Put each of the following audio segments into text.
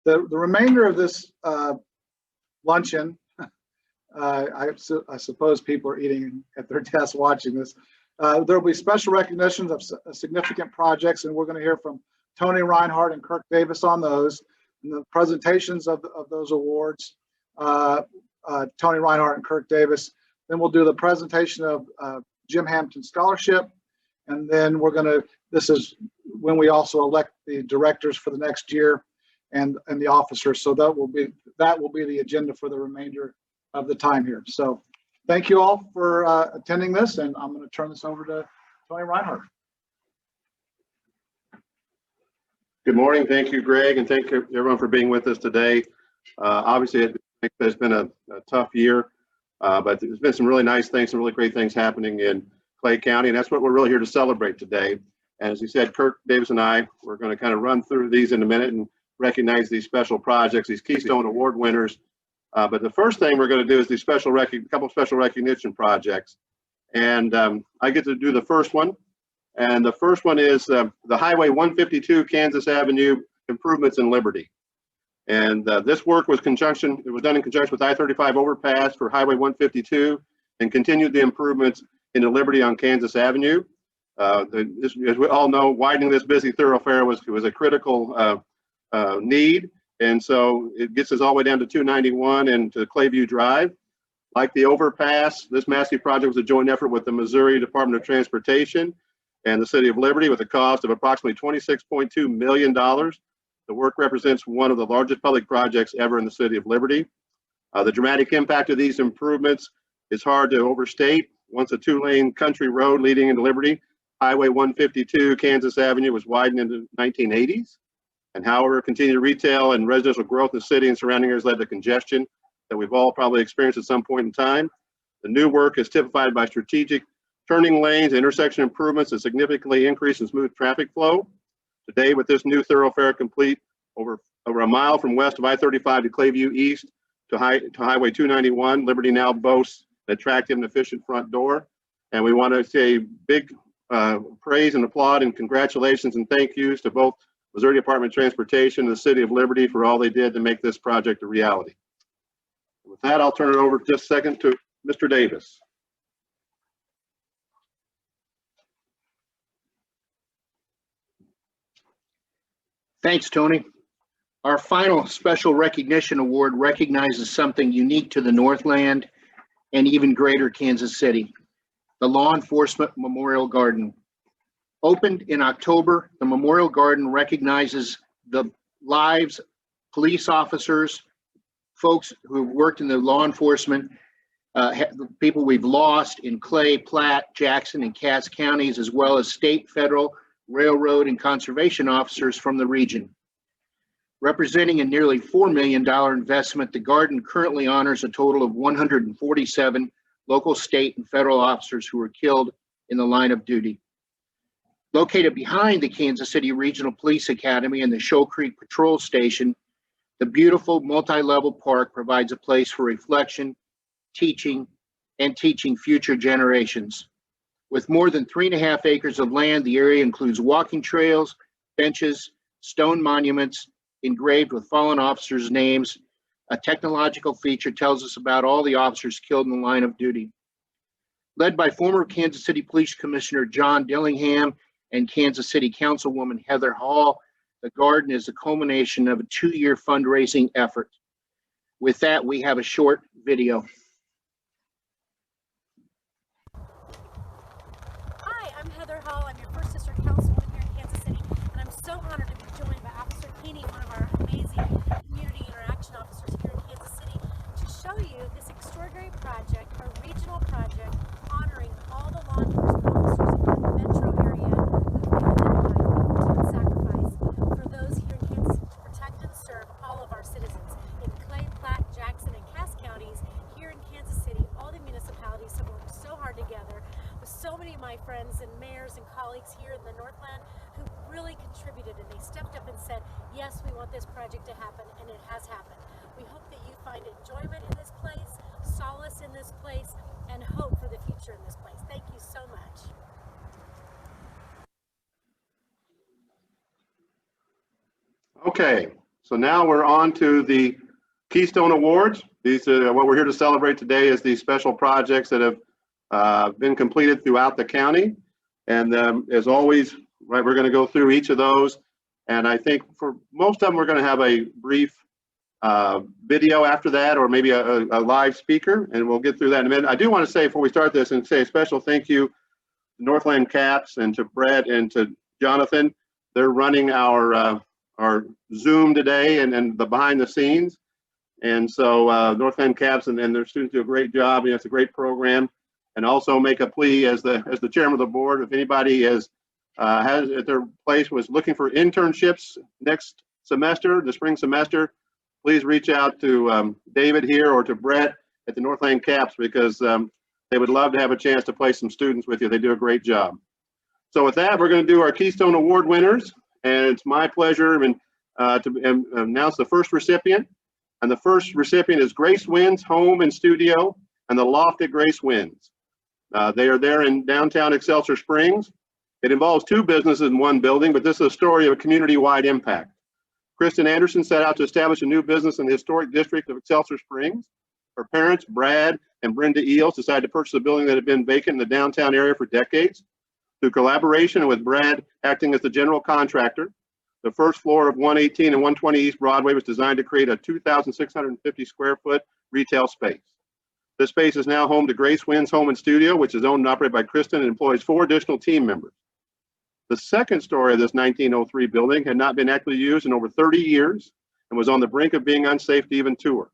The remainder of this luncheon, I suppose people are eating at their desks watching this. There will be special recognitions of significant projects, and we're going to hear from Tony Reinhart and Kirk Davis on those, and the presentations of those awards. Tony Reinhart and Kirk Davis. Then we'll do the presentation of Jim Hampton Scholarship, and then this is when we also elect the directors for the next year and the officers. So that will be the agenda for the remainder of the time here. So thank you all for attending this, and I'm going to turn this over to Tony Reinhart. Good morning. Thank you, Greg, and thank you everyone for being with us today. Obviously, it's been a tough year, but there's been some really nice things, some really great things happening in Clay County, and that's what we're really here to celebrate today. And as you said, Kirk Davis and I, we're going to kind of run through these in a minute and recognize these special projects, these Keystone Award winners. But the first thing we're going to do is these couple special recognition projects. And I get to do the first one. And the first one is the Highway 152 Kansas Avenue improvements in Liberty. And this work was done in conjunction with I-35 overpass for Highway 152 and continued the improvements into Liberty on Kansas Avenue. As we all know, widening this busy thoroughfare was a critical need. And so it gets us all the way down to 291 and to Clayview Drive. Like the overpass, this massive project was a joint effort with the Missouri Department of Transportation and the City of Liberty with a cost of approximately $26.2 million. The work represents one of the largest public projects ever in the City of Liberty. The dramatic impact of these improvements is hard to overstate. Once a two-lane country road leading into Liberty, Highway 152 Kansas Avenue was widened in the 1980s. And however, continued retail and residential growth in the city and surrounding areas led to congestion that we've all probably experienced at some point in time. The new work is typified by strategic turning lanes, intersection improvements, and significantly increase in smooth traffic flow. Today, with this new thoroughfare complete over a mile from west of I-35 to Clayview East to Highway 291, Liberty now boasts an attractive and efficient front door. And we want to say big praise and applaud and congratulations and thank yous to both Missouri Department of Transportation and the City of Liberty for all they did to make this project a reality. With that, I'll turn it over just a second to Mr. Davis. Thanks, Tony. Our final special recognition award recognizes something unique to the Northland and even greater Kansas City, the Law Enforcement Memorial Garden. Opened in October, the Memorial Garden recognizes the lives, police officers, folks who have worked in the law enforcement, people we've lost in Clay, Platte, Jackson, and Cass counties, as well as state, federal, railroad, and conservation officers from the region. Representing a nearly $4 million investment, the garden currently honors a total of 147 local, state, and federal officers who were killed in the line of duty. Located behind the Kansas City Regional Police Academy and the Shoal Creek Patrol Station, the beautiful multi-level park provides a place for reflection, teaching, and teaching future generations. With more than 3.5 acres of land, the area includes walking trails, benches, stone monuments engraved with fallen officers' names. A technological feature tells us about all the officers killed in the line of duty. Led by former Kansas City Police Commissioner John Dillingham and Kansas City Councilwoman Heather Hall, the garden is a culmination of a 2-year fundraising effort. With that, we have a short video. Hi, I'm Heather Hall. I'm your first district councilwoman here in Kansas City, and I'm so honored to be joined by Officer Keeney, one of our amazing community interaction officers here in Kansas City, to show you this extraordinary project, a regional project honoring all the law enforcement officers in the metro area sacrifice for those here in Kansas City to protect and serve all of our citizens in Clay, Platte, Jackson, and Cass counties. Here in Kansas City, all the municipalities have worked so hard together with so many of my friends and mayors and colleagues here in the Northland who really contributed, and they stepped up and said, yes, we want this project to happen, and it has happened. We hope that you find enjoyment in this place, solace in this place, and hope for the future in this place. Thank you so much. Okay, So now we're on to the Keystone Awards. These are what we're here to celebrate today is these special projects that have been completed throughout the county. And as always, right, we're going to go through each of those. And I think for most of them, we're going to have a brief video after that, or maybe a live speaker, and we'll get through that in a minute. I do want to say before we start this and say a special thank you to Northland Caps and to Brett and to Jonathan. They're running our Zoom today and the behind the scenes. And so Northland Caps and their students do a great job. It's a great program. And also make a plea as the chairman of the board, if anybody has at their place was looking for internships next semester, the spring semester, please reach out to David here or to Brett at the Northland Caps, because they would love to have a chance to place some students with you. They do a great job. So with that, we're going to do our Keystone Award winners. And it's my pleasure to announce the first recipient. And the first recipient is Grace Winds Home and Studio and the Loft at Grace Winds. They are there in downtown Excelsior Springs. It involves two businesses in one building, but this is a story of a community-wide impact. Kristen Anderson set out to establish a new business in the historic district of Excelsior Springs. Her parents, Brad and Brenda Eels, decided to purchase a building that had been vacant in the downtown area for decades. Through collaboration with Brad acting as the general contractor, the first floor of 118 and 120 East Broadway was designed to create a 2,650 square foot retail space. This space is now home to Grace Winds Home and Studio, which is owned and operated by Kristen and employs 4 additional team members. The second story of this 1903 building had not been actively used in over 30 years and was on the brink of being unsafe to even tour.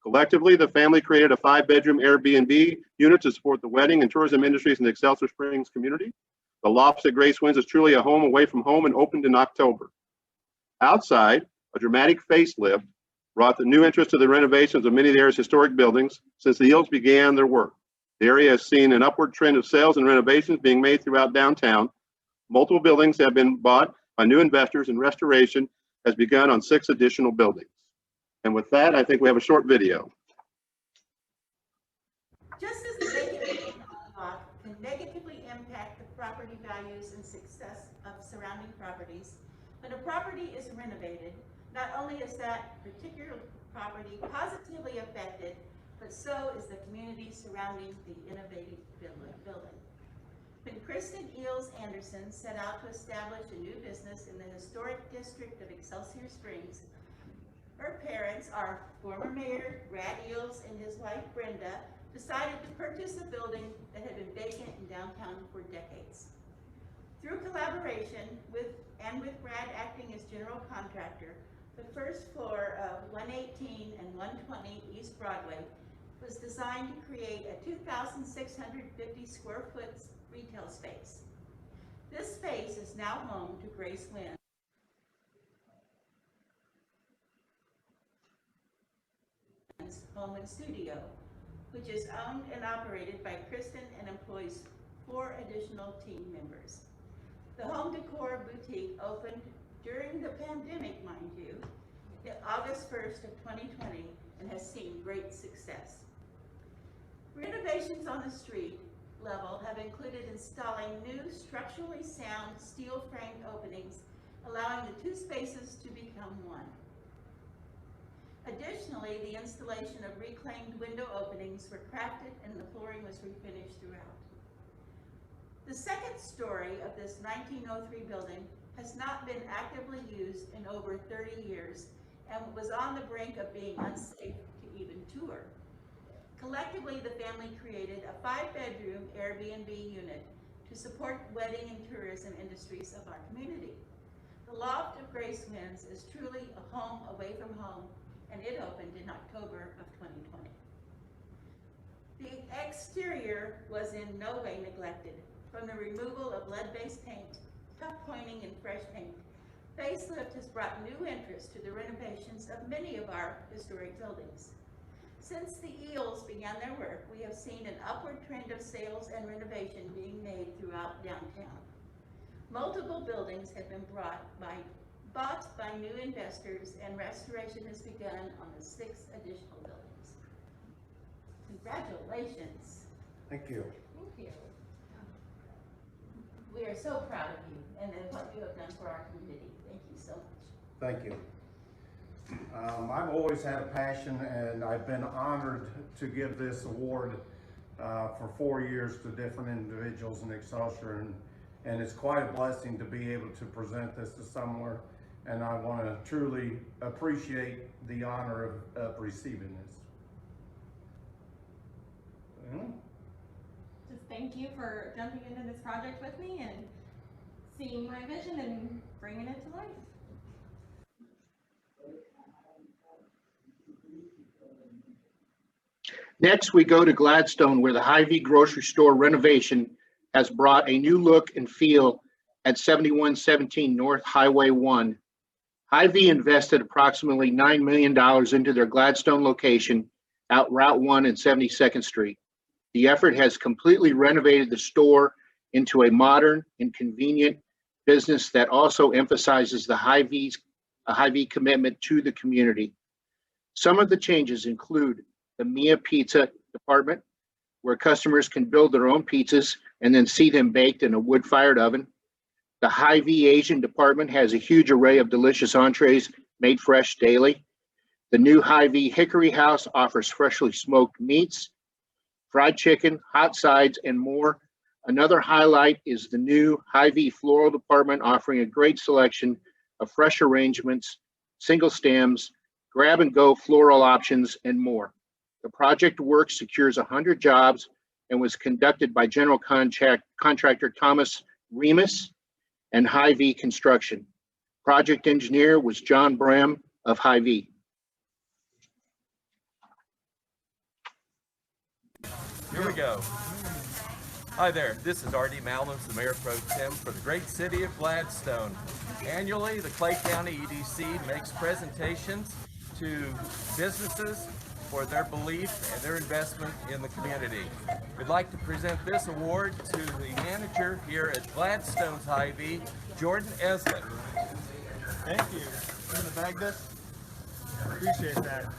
Collectively, the family created a 5-bedroom Airbnb unit to support the wedding and tourism industries in the Excelsior Springs community. The Lofts at Grace Winds is truly a home away from home and opened in October. Outside, a dramatic facelift brought the new interest to the renovations of many of the area's historic buildings since the Eels began their work. The area has seen an upward trend of sales and renovations being made throughout downtown. Multiple buildings have been bought by new investors, and restoration has begun on 6 additional buildings. And with that, I think we have a short video. Just as the vacant lot can negatively impact the property values and success of surrounding properties, when a property is renovated, not only is that particular property positively affected, but so is the community surrounding the innovative building. When Kristen Eels Anderson set out to establish a new business in the historic district of Excelsior Springs, her parents, our former mayor, Brad Eels, and his wife, Brenda, decided to purchase a building that had been vacant in downtown for decades. Through collaboration with Brad acting as general contractor, the first floor of 118 and 120 East Broadway was designed to create a 2,650 square foot retail space. This space is now home to Grace Winds Home and Studio, which is owned and operated by Kristen and employs 4 additional team members. The home decor boutique opened during the pandemic, mind you, August 1st of 2020, and has seen great success. Renovations on the street level have included installing new structurally sound steel framed openings, allowing the 2 spaces to become one. Additionally, the installation of reclaimed window openings were crafted and the flooring was refinished throughout. The second story of this 1903 building has not been actively used in over 30 years and was on the brink of being unsafe to even tour. Collectively, the family created a 5-bedroom Airbnb unit to support wedding and tourism industries of our community. The Loft of Grace Winds is truly a home away from home, and it opened in October of 2020. The exterior was in no way neglected. From the removal of lead-based paint, tuck pointing, and fresh paint, facelift has brought new interest to the renovations of many of our historic buildings. Since the Eels began their work, we have seen an upward trend of sales and renovation being made throughout downtown. Multiple buildings have been bought by new investors, and restoration has begun on the 6 additional buildings. Congratulations. Thank you. Thank you. We are so proud of you and what you have done for our community. Thank you so much. Thank you. I've always had a passion, and I've been honored to give this award for 4 years to different individuals in Excelsior, and it's quite a blessing to be able to present this to someone, and I want to truly appreciate the honor of receiving this. Just thank you for jumping into this project with me and seeing my vision and bringing it to life. Next, we go to Gladstone, where the Hy-Vee grocery store renovation has brought a new look and feel at 7117 North Highway 1. Hy-Vee invested approximately $9 million into their Gladstone location out Route 1 and 72nd Street. The effort has completely renovated the store into a modern and convenient business that also emphasizes the Hy-Vee commitment to the community. Some of the changes include the Mia Pizza department, where customers can build their own pizzas and then see them baked in a wood-fired oven. The Hy-Vee Asian department has a huge array of delicious entrees made fresh daily. The new Hy-Vee Hickory House offers freshly smoked meats, fried chicken, hot sides, and more. Another highlight is the new Hy-Vee Floral department, offering a great selection of fresh arrangements, single stems, grab-and-go floral options, and more. The project work secures 100 jobs and was conducted by general contractor Thomas Remus and Hy-Vee Construction. Project engineer was John Bram of Hy-Vee. Here we go. Hi there, this is R.D. Malnums, the Mayor Pro Tem for the great city of Gladstone. Annually, the Clay County EDC makes presentations to businesses for their belief and their investment in the community. We'd like to present this award to the manager here at Gladstone's Hy-Vee, Jordan Eslett. Thank you. I'm gonna bag this. Appreciate that.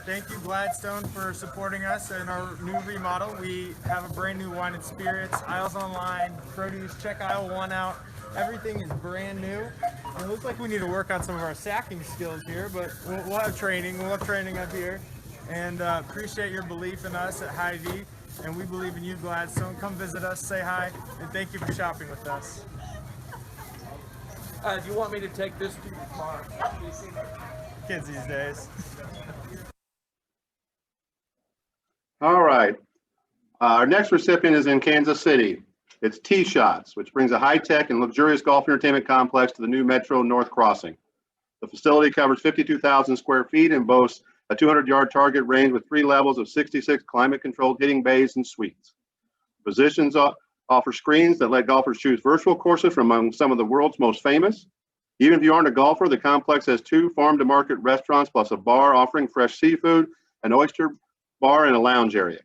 Thank you, Gladstone, for supporting us in our new remodel. We have a brand new wine and spirits, aisles online, produce, check aisle 1 out. Everything is brand new. It looks like we need to work on some of our sacking skills here, but we'll have training. We'll have training up here. And appreciate your belief in us at Hy-Vee, and we believe in you, Gladstone. Come visit us, say hi, and thank you for shopping with us. Do you want me to take this to your car? Kids these days. All right. Our next recipient is in Kansas City. It's Tee Shots, which brings a high-tech and luxurious golf entertainment complex to the new Metro North Crossing. The facility covers 52,000 square feet and boasts a 200-yard target range with 3 levels of 66 climate-controlled hitting bays and suites. Positions offer screens that let golfers choose virtual courses from among some of the world's most famous. Even if you aren't a golfer, the complex has 2 farm-to-market restaurants plus a bar offering fresh seafood, an oyster bar, and a lounge area.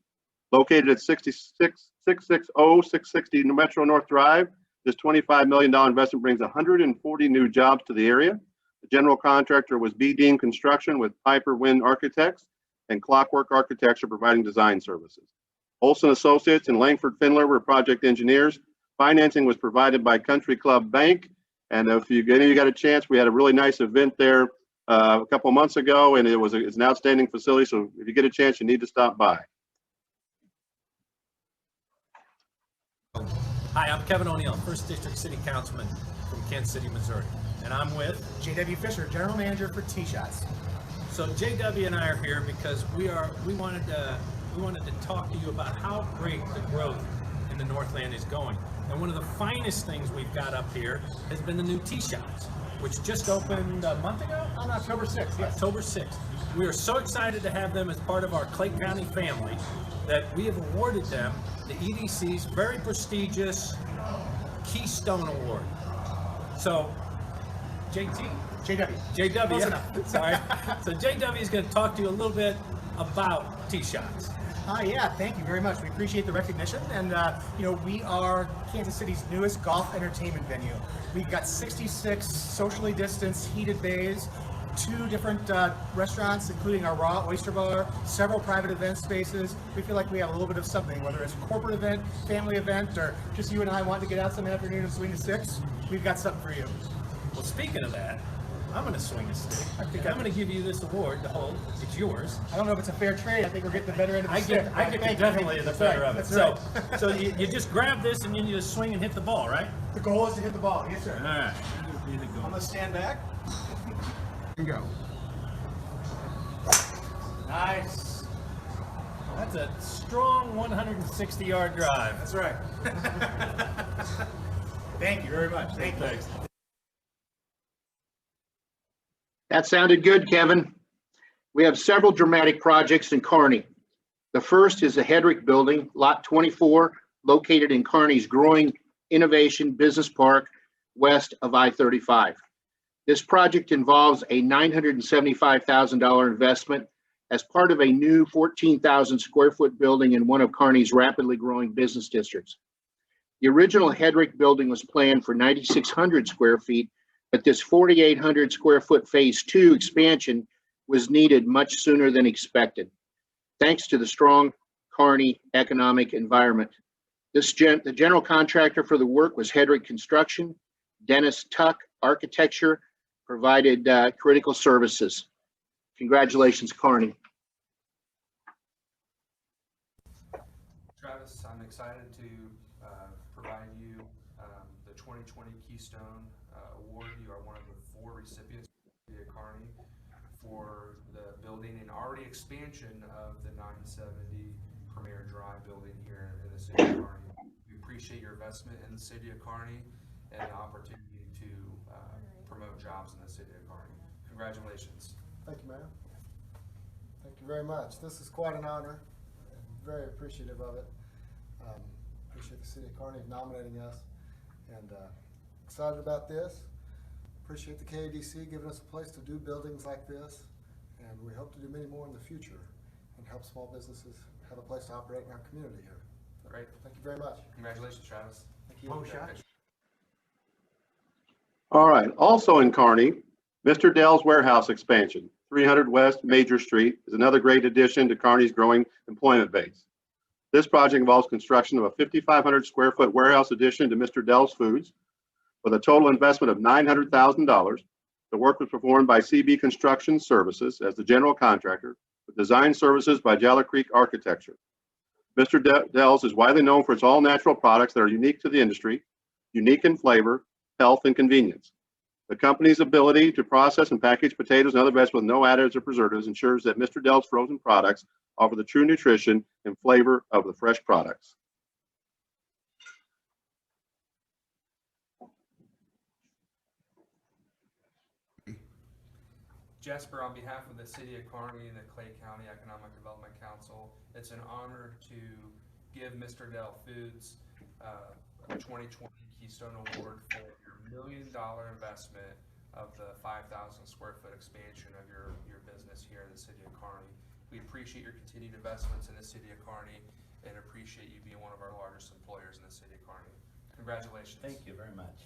Located at 660 Metro North Drive, this $25 million investment brings 140 new jobs to the area. The general contractor was B. Dean Construction with Piper Wind Architects and Clockwork Architecture providing design services. Olson Associates and Langford Findler were project engineers. Financing was provided by Country Club Bank. And if you got a chance, we had a really nice event there a couple months ago, and it's an outstanding facility. So if you get a chance, you need to stop by. Hi, I'm Kevin O'Neill, 1st District City Councilman from Kansas City, Missouri. And I'm with J.W. Fisher, General Manager for Tee Shots. So JW and I are here because we wanted to talk to you about how great the growth in the Northland is going. And one of the finest things we've got up here has been the new Tee Shots, which just opened a month ago? On October 6th, yes. October 6th. We are so excited to have them as part of our Clay County family that we have awarded them the EDC's very prestigious Keystone Award. So, JW. Close enough. Sorry. So JW is going to talk to you a little bit about Tee Shots. Yeah, thank you very much. We appreciate the recognition, and we are Kansas City's newest golf entertainment venue. We've got 66 socially distanced heated bays, 2 different restaurants, including our raw oyster bar, several private event spaces. We feel like we have a little bit of something, whether it's a corporate event, family event, or just you and I wanting to get out some afternoon and swing to 6. We've got something for you. Well, speaking of that, I'm gonna swing a stick. I'm gonna give you this award to hold. It's yours. I don't know if it's a fair trade. I think we're getting the better end of the stick. I get definitely the better of it. That's right. So you just grab this and then you just swing and hit the ball, right? The goal is to hit the ball. Yes, sir. All right. I'm gonna stand back and go. Nice. That's a strong 160-yard drive. That's right. Thank you very much. Thank you. Thanks. That sounded good, Kevin. We have several dramatic projects in Kearney. The first is the Hedrick Building, Lot 24, located in Kearney's growing Innovation Business Park west of I-35. This project involves a $975,000 investment as part of a new 14,000 square foot building in one of Kearney's rapidly growing business districts. The original Hedrick Building was planned for 9,600 square feet, but this 4,800 square foot phase 2 expansion was needed much sooner than expected, thanks to the strong Kearney economic environment. The general contractor for the work was Hedrick Construction. Dennis Tuck Architecture provided critical services. Congratulations, Kearney. Travis, I'm excited to provide you the 2020 Keystone Award. You are one of the 4 recipients of Kearney for the building and already expansion of the 970 Premier Drive building here in the city of Kearney. We appreciate your investment in the city of Kearney and the opportunity to promote jobs in the city of Kearney. Congratulations. Thank you, Mayor. Thank you very much. This is quite an honor. I'm very appreciative of it. Appreciate the city of Kearney nominating us, and excited about this. Appreciate the KADC giving us a place to do buildings like this, and we hope to do many more in the future and help small businesses have a place to operate in our community here. Great. Thank you very much. Congratulations, Travis. Thank you. All right, also in Kearney, Mr. Dell's warehouse expansion, 300 West Major Street, is another great addition to Kearney's growing employment base. This project involves construction of a 5,500 square foot warehouse addition to Mr. Dell's Foods with a total investment of $900,000. The work was performed by CB Construction Services as the general contractor, with design services by Jalla Creek Architecture. Mr. Dell's is widely known for its all-natural products that are unique to the industry, unique in flavor, health, and convenience. The company's ability to process and package potatoes and other vegetables with no additives or preservatives ensures that Mr. Dell's frozen products offer the true nutrition and flavor of the fresh products. Jasper, on behalf of the City of Kearney and the Clay County Economic Development Council, it's an honor to give Mr. Dell Foods a 2020 Keystone Award for your $1 million investment of the 5,000 square foot expansion of your business here in the City of Kearney. We appreciate your continued investments in the City of Kearney and appreciate you being one of our largest employers in the City of Kearney. Congratulations. Thank you very much.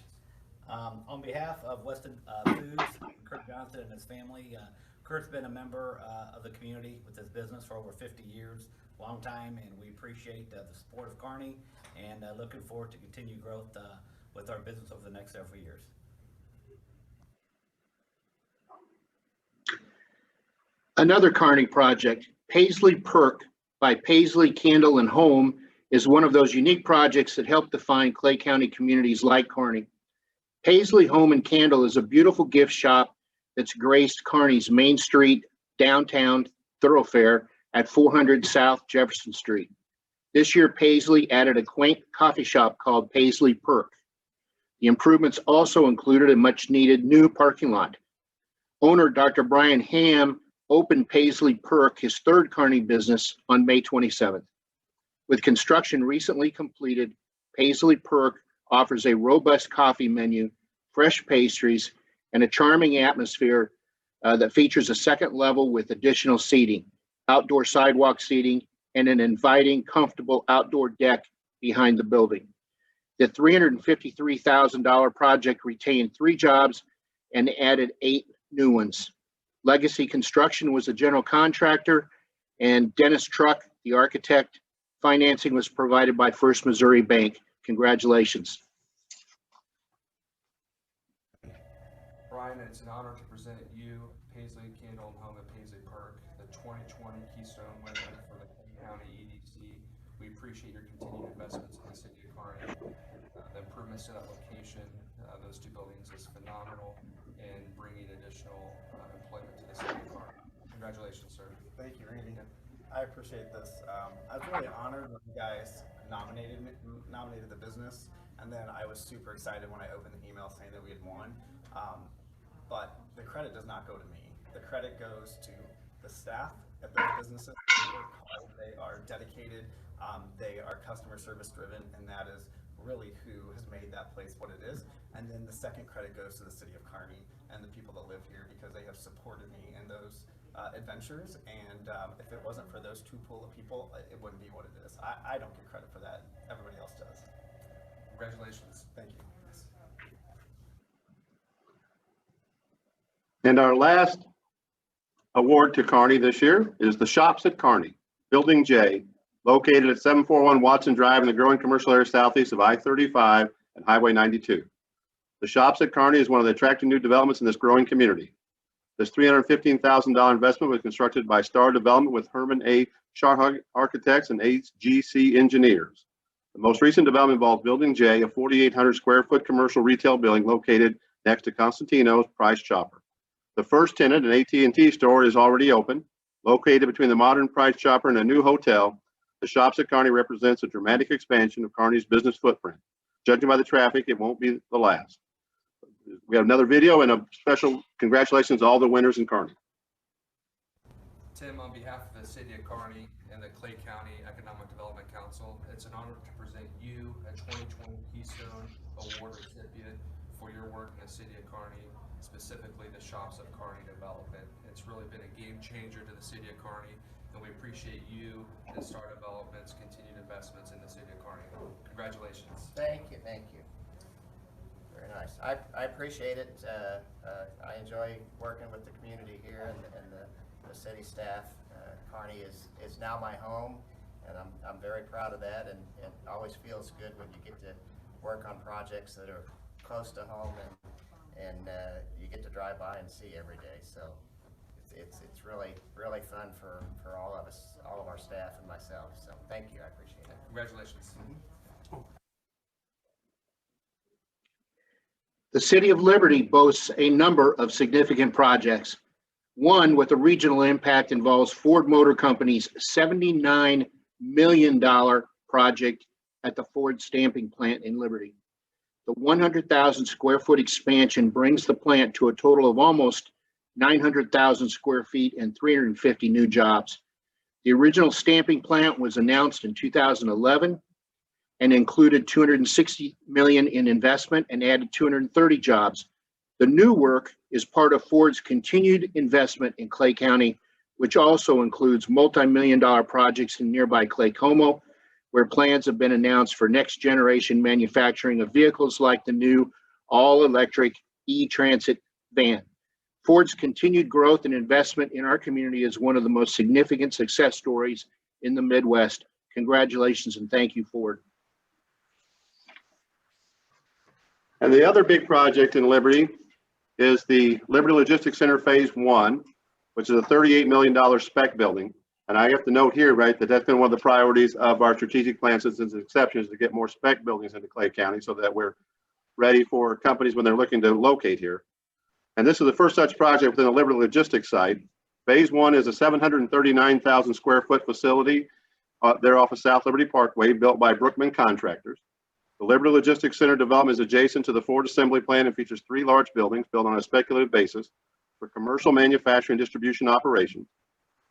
On behalf of Weston Foods, Kirk Johnson and his family, Kirk's been a member of the community with his business for over 50 years, long time, and we appreciate the support of Kearney and looking forward to continued growth with our business over the next several years. Another Kearney project, Paisley Perk by Paisley Candle and Home, is one of those unique projects that help define Clay County communities like Kearney. Paisley Home and Candle is a beautiful gift shop that's graced Kearney's Main Street downtown thoroughfare at 400 South Jefferson Street. This year, Paisley added a quaint coffee shop called Paisley Perk. The improvements also included a much-needed new parking lot. Owner Dr. Brian Ham opened Paisley Perk, his third Kearney business, on May 27th. With construction recently completed, Paisley Perk offers a robust coffee menu, fresh pastries, and a charming atmosphere that features a second level with additional seating, outdoor sidewalk seating, and an inviting, comfortable outdoor deck behind the building. The $353,000 project retained 3 jobs and added 8 new ones. Legacy Construction was the general contractor, and Dennis Truck, the architect. Financing was provided by First Missouri Bank. Congratulations. Brian, Again, it's an honor to present you, Paisley Candle and Home at Paisley Park, the 2020 Keystone winner for the Clay County EDC. We appreciate your continued investments in the city of Kearney. The improvements to that location, those two buildings, is phenomenal and bringing additional employment to the city of Kearney. Congratulations, sir. Thank you, Randy. I appreciate this. I was really honored when you guys nominated the business, and then I was super excited when I opened the email saying that we had won. But the credit does not go to me. The credit goes to the staff at those businesses. They work hard, they are dedicated, they are customer service driven, and that is really who has made that place what it is. And then the second credit goes to the city of Kearney and the people that live here, because they have supported me in those adventures, and if it wasn't for those two pool of people, it wouldn't be what it is. I don't get credit for that. Everybody else does. Congratulations. Thank you. And our last award to Kearney this year is the Shops at Kearney, Building J, located at 741 Watson Drive in the growing commercial area southeast of I-35 and Highway 92. The Shops at Kearney is one of the attractive new developments in this growing community. This $315,000 investment was constructed by Star Development with Herman A. Scharhag Architects and HGC Engineers. The most recent development involves Building J, a 4,800 square foot commercial retail building located next to Constantino's Price Chopper. The first tenant, an AT&T store, is already open. Located between the modern Price Chopper and a new hotel, the Shops at Kearney represents a dramatic expansion of Kearney's business footprint. Judging by the traffic, it won't be the last. We have another video and a special congratulations to all the winners in Kearney. Tim, on behalf of the city of Kearney and the Clay County Economic Development Council, it's an honor to present you a 2020 Keystone Award recipient for your work in the city of Kearney, specifically the Shops of Kearney development. It's really been a game changer to the city of Kearney, and we appreciate you and Star Development's continued investments in the city of Kearney. Congratulations. Thank you, thank you. Very nice. I appreciate it. I enjoy working with the community here and the city staff. Kearney is now my home, and I'm very proud of that, and it always feels good when you get to work on projects that are close to home and you get to drive by and see every day. So it's really fun for all of us, all of our staff and myself. So thank you, I appreciate it. Congratulations. The City of Liberty boasts a number of significant projects. One with a regional impact involves Ford Motor Company's $79 million project at the Ford stamping plant in Liberty. The 100,000 square foot expansion brings the plant to a total of almost 900,000 square feet and 350 new jobs. The original stamping plant was announced in 2011 and included $260 million in investment and added 230 jobs. The new work is part of Ford's continued investment in Clay County, which also includes multi-million-dollar projects in nearby Clay Como, where plans have been announced for next generation manufacturing of vehicles like the new all-electric e-transit van. Ford's continued growth and investment in our community is one of the most significant success stories in the Midwest. Congratulations and thank you, Ford. And the other big project in Liberty is the Liberty Logistics Center Phase 1, which is a $38 million spec building. And I have to note here, right, that that's been one of the priorities of our strategic plan since its inception, is to get more spec buildings into Clay County so that we're ready for companies when they're looking to locate here. And this is the first such project within the Liberty Logistics site. Phase 1 is a 739,000 square foot facility there off of South Liberty Parkway, built by Brookman Contractors. The Liberty Logistics Center development is adjacent to the Ford assembly plant and features 3 large buildings built on a speculative basis for commercial manufacturing and distribution operations.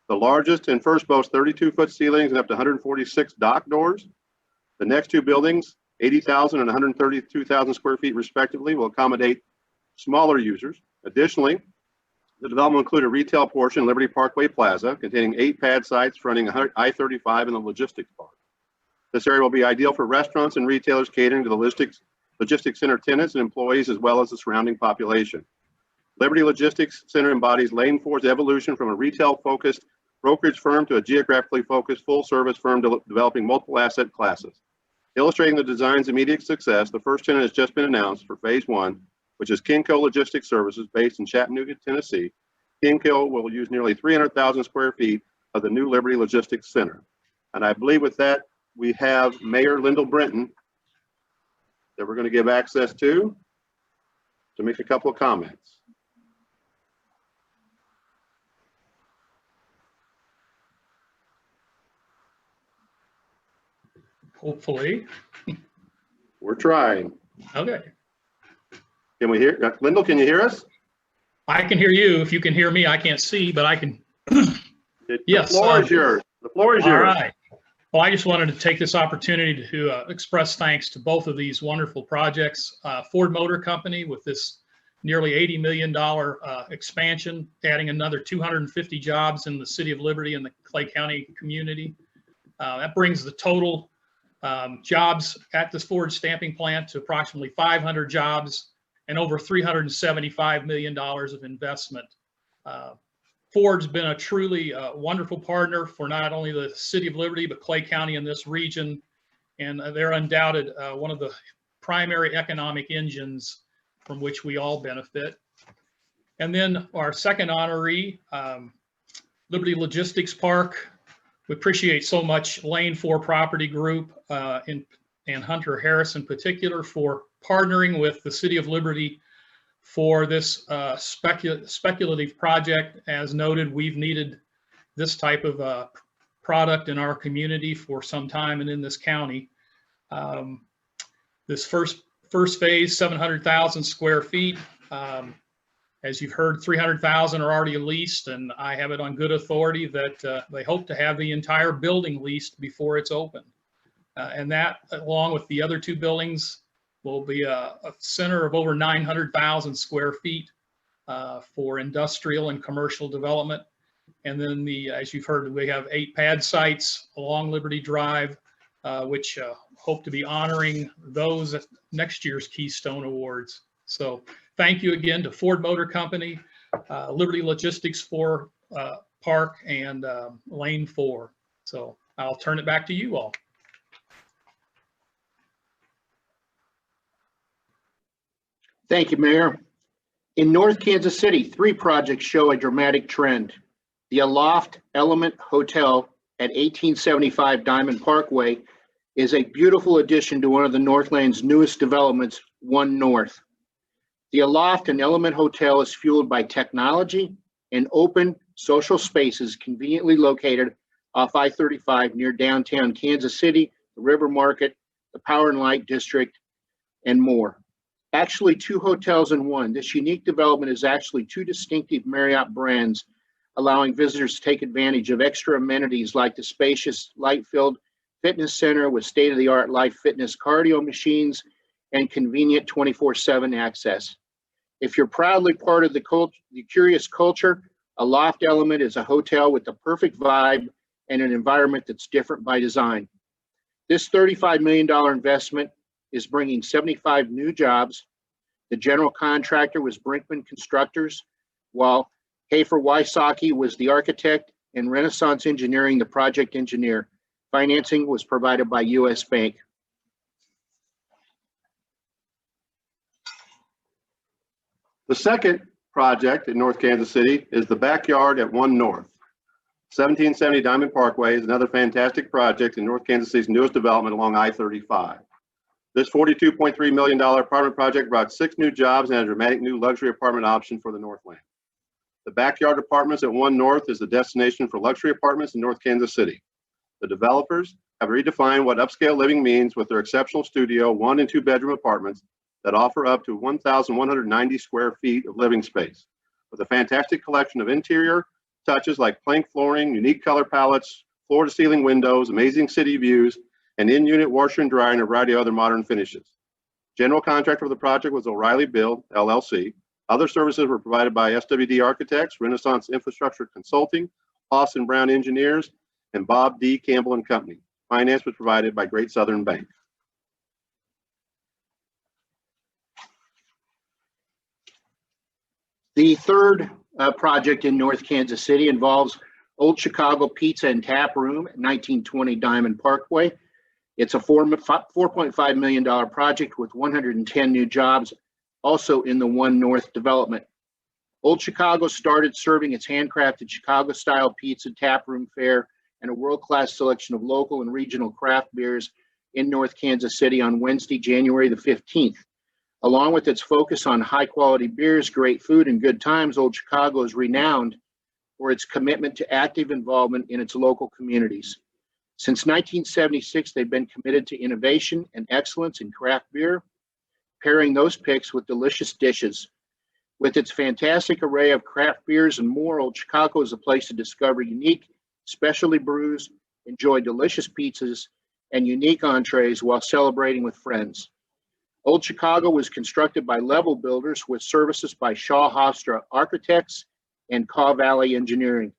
The largest and first boasts 32-foot ceilings and up to 146 dock doors. The next 2 buildings, 80,000 and 132,000 square feet respectively, will accommodate smaller users. Additionally, the development will include a retail portion, Liberty Parkway Plaza, containing 8 pad sites fronting I-35 and the logistics park. This area will be ideal for restaurants and retailers catering to the logistics center tenants and employees, as well as the surrounding population. Liberty Logistics Center embodies Lane Ford's evolution from a retail-focused brokerage firm to a geographically focused full-service firm developing multiple asset classes. Illustrating the design's immediate success, the first tenant has just been announced for Phase 1, which is Kinco Logistics Services based in Chattanooga, Tennessee. Kinco will use nearly 300,000 square feet of the new Liberty Logistics Center. And I believe with that, we have Mayor Lyndall Brenton that we're going to give access to make a couple of comments. Hopefully. We're trying. Okay. Can we hear, Lyndall, can you hear us? I can hear you. If you can hear me, I can't see, but I can. Yes. The floor is yours. The floor is yours. All right. Well, I just wanted to take this opportunity to express thanks to both of these wonderful projects. Ford Motor Company with this nearly $80 million expansion, adding another 250 jobs in the city of Liberty and the Clay County community. That brings the total jobs at this Ford stamping plant to approximately 500 jobs and over $375 million of investment. Ford's been a truly wonderful partner for not only the city of Liberty, but Clay County and this region. And they're undoubted one of the primary economic engines from which we all benefit. And then our second honoree, Liberty Logistics Park. We appreciate so much Lane 4 Property Group and Hunter Harris in particular for partnering with the city of Liberty for this speculative project. As noted, we've needed this type of product in our community for some time and in this county. This first phase, 700,000 square feet. As you've heard, 300,000 are already leased, and I have it on good authority that they hope to have the entire building leased before it's open. And that, along with the other two buildings, will be a center of over 900,000 square feet for industrial and commercial development. And then as you've heard, we have 8 pad sites along Liberty Drive, which hope to be honoring those at next year's Keystone Awards. So thank you again to Ford Motor Company, Liberty Logistics for Park, and Lane 4. So I'll turn it back to you all. Thank you, Mayor. In North Kansas City, 3 projects show a dramatic trend. The Aloft Element Hotel at 1875 Diamond Parkway is a beautiful addition to one of the Northland's newest developments, One North. The Aloft and Element Hotel is fueled by technology and open social spaces conveniently located off I-35 near downtown Kansas City, the River Market, the Power and Light District, and more. Actually 2 hotels in one. This unique development is actually 2 distinctive Marriott brands, allowing visitors to take advantage of extra amenities like the spacious light-filled fitness center with state-of-the-art life fitness cardio machines and convenient 24/7 access. If you're proudly part of the curious culture, a Loft Element is a hotel with the perfect vibe and an environment that's different by design. This $35 million investment is bringing 75 new jobs. The general contractor was Brinkman Constructors, while Hafer Wysocki was the architect and Renaissance Engineering the project engineer. Financing was provided by U.S. Bank. The second project in North Kansas City is the backyard at One North. 1770 Diamond Parkway is another fantastic project in North Kansas City's newest development along I-35. This $42.3 million apartment project brought 6 new jobs and a dramatic new luxury apartment option for the Northland. The backyard apartments at One North is the destination for luxury apartments in North Kansas City. The developers have redefined what upscale living means with their exceptional studio 1- and 2-bedroom apartments that offer up to 1,190 square feet of living space, with a fantastic collection of interior touches like plank flooring, unique color palettes, floor-to-ceiling windows, amazing city views, and in-unit washer and dryer, and a variety of other modern finishes. General contractor for the project was O'Reilly Build, LLC. Other services were provided by SWD Architects, Renaissance Infrastructure Consulting, Austin Brown Engineers, and Bob D. Campbell and Company. Finance was provided by Great Southern Bank. The third project in North Kansas City involves Old Chicago Pizza and Tap Room at 1920 Diamond Parkway. It's a $4.5 million project with 110 new jobs, also in the One North development. Old Chicago started serving its handcrafted Chicago-style pizza, taproom fare, and a world-class selection of local and regional craft beers in North Kansas City on Wednesday, January the 15th. Along with its focus on high-quality beers, great food, and good times, Old Chicago is renowned for its commitment to active involvement in its local communities. Since 1976, they've been committed to innovation and excellence in craft beer, pairing those picks with delicious dishes. With its fantastic array of craft beers and more, Old Chicago is a place to discover unique specialty brews, enjoy delicious pizzas, and unique entrees while celebrating with friends. Old Chicago was constructed by Level Builders with services by Shaw Hofstra Architects and Caw Valley Engineering.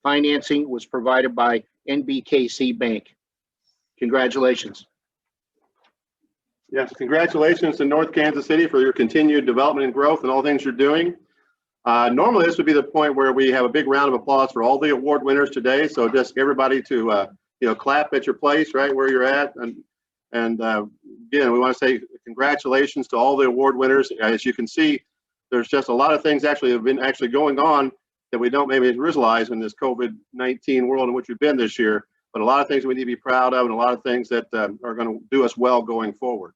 Financing was provided by NBKC Bank. Congratulations. Yes, congratulations to North Kansas City for your continued development and growth and all things you're doing. Normally, this would be the point where we have a big round of applause for all the award winners today. So just everybody to clap at your place right where you're at. And again, we want to say congratulations to all the award winners. As you can see, there's just a lot of things have been going on that we don't maybe realize in this COVID-19 world in which we've been this year. But a lot of things we need to be proud of, and a lot of things that are going to do us well going forward.